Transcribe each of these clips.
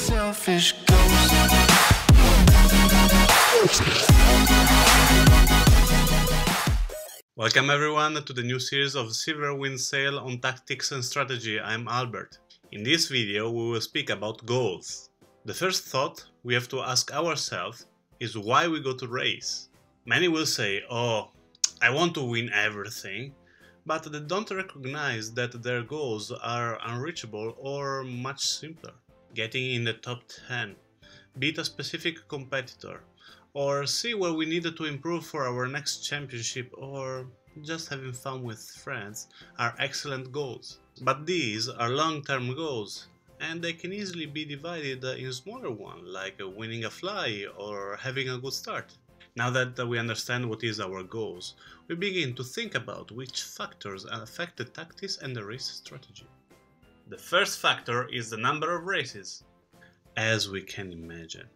selfish ghost. Welcome everyone to the new series of Silver Wind Sail on Tactics and Strategy. I'm Albert. In this video we will speak about goals. The first thought we have to ask ourselves is why we go to race. Many will say, oh, I want to win everything, but they don't recognize that their goals are unreachable or much simpler. Getting in the top 10, beat a specific competitor, or see where we needed to improve for our next championship, or just having fun with friends are excellent goals. But these are long-term goals, and they can easily be divided in smaller ones, like winning a fly or having a good start. Now that we understand what is our goals, we begin to think about which factors affect the tactics and the race strategy. The first factor is the number of races. As we can imagine,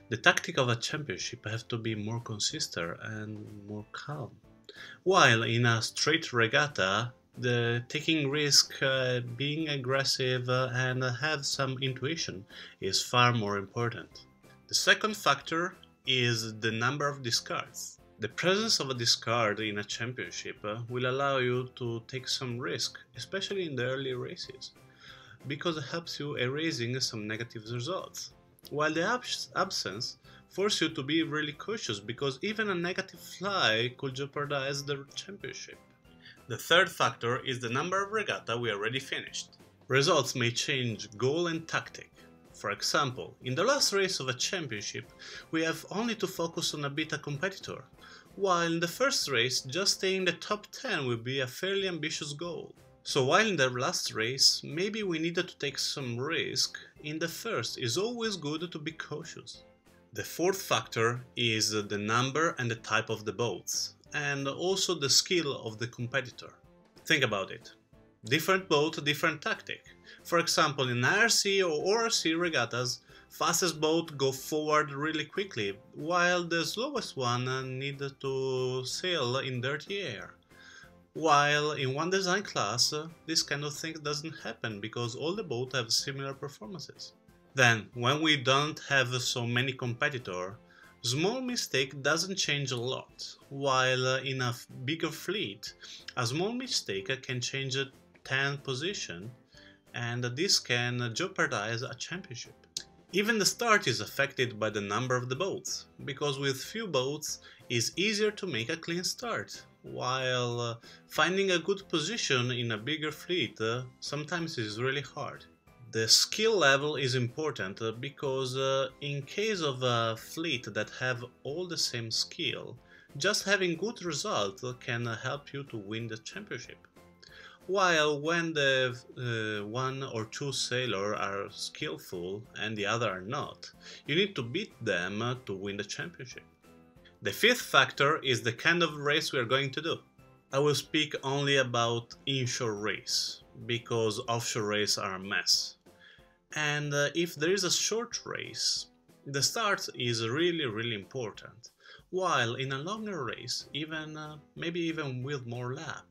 the tactic of a championship has to be more consistent and more calm. While in a straight regatta, the taking risk, being aggressive and have some intuition is far more important. The second factor is the number of discards. The presence of a discard in a championship will allow you to take some risk, especially in the early races, because it helps you erasing some negative results. While the absence forces you to be really cautious, because even a negative fly could jeopardize the championship. The third factor is the number of regatta we already finished. Results may change goal and tactic. For example, in the last race of a championship, we have only to focus on a beat a competitor, while in the first race, just staying in the top 10 will be a fairly ambitious goal. So while in the last race, maybe we needed to take some risk, in the first it's always good to be cautious. The fourth factor is the number and the type of the boats, and also the skill of the competitor. Think about it. Different boat, different tactic. For example, in IRC or ORC regattas, fastest boat go forward really quickly, while the slowest one need to sail in dirty air. While in one design class, this kind of thing doesn't happen because all the boats have similar performances. Then, when we don't have so many competitors, small mistake doesn't change a lot, while in a bigger fleet, a small mistake can change a 10 position, and this can jeopardize a championship. Even the start is affected by the number of the boats, because with few boats it's easier to make a clean start, while finding a good position in a bigger fleet sometimes is really hard. The skill level is important because in case of a fleet that have all the same skill, just having good result can help you to win the championship. While when the one or two sailors are skillful and the other are not, you need to beat them to win the championship. The fifth factor is the kind of race we are going to do. I will speak only about inshore race, because offshore race are a mess. And if there is a short race, the start is really important, while in a longer race, maybe even with more lap,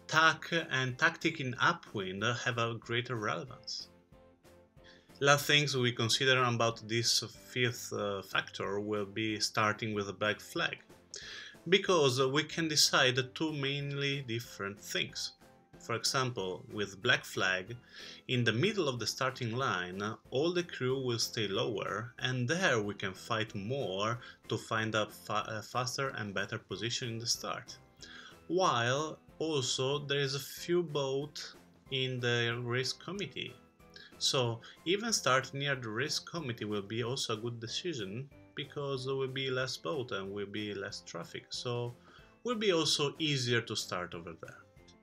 tack and tactic in upwind have a greater relevance. Last things we consider about this fifth factor will be starting with a black flag, because we can decide two mainly different things. For example, with black flag, in the middle of the starting line, all the crew will stay lower, and there we can fight more to find a faster and better position in the start. While also there is a few boats in the race committee. So even starting near the race committee will be also a good decision, because there will be less boat and will be less traffic, so will be also easier to start over there.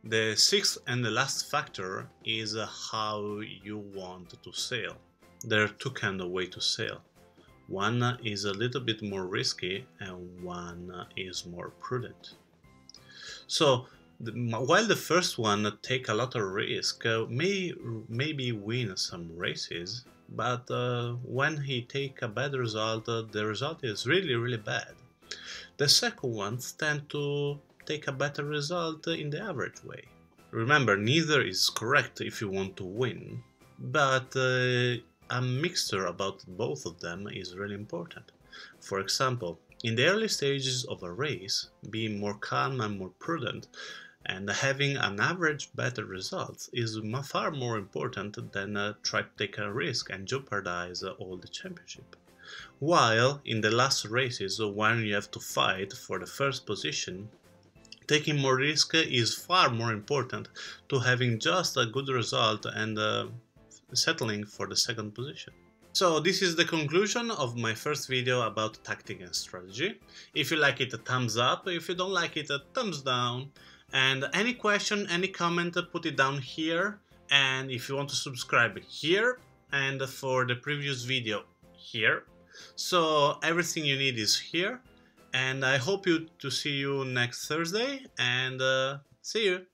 The sixth and the last factor is how you want to sail. There are two kinds of ways to sail. One is a little bit more risky and one is more prudent. So while the first one take a lot of risk, maybe win some races, but when he take a bad result, the result is really bad. The second ones tend to take a better result in the average way. Remember, neither is correct if you want to win, but a mixture about both of them is really important. For example, in the early stages of a race, being more calm and more prudent and having an average better result is far more important than try to take a risk and jeopardize all the championship. While in the last races, when you have to fight for the first position, taking more risk is far more important to having just a good result and settling for the second position. So this is the conclusion of my first video about tactic and strategy. If you like it, a thumbs up. If you don't like it, a thumbs down. And any question, any comment, put it down here. And if you want to subscribe, here. And for the previous video, here. So everything you need is here. And I hope to see you next Thursday. And see you.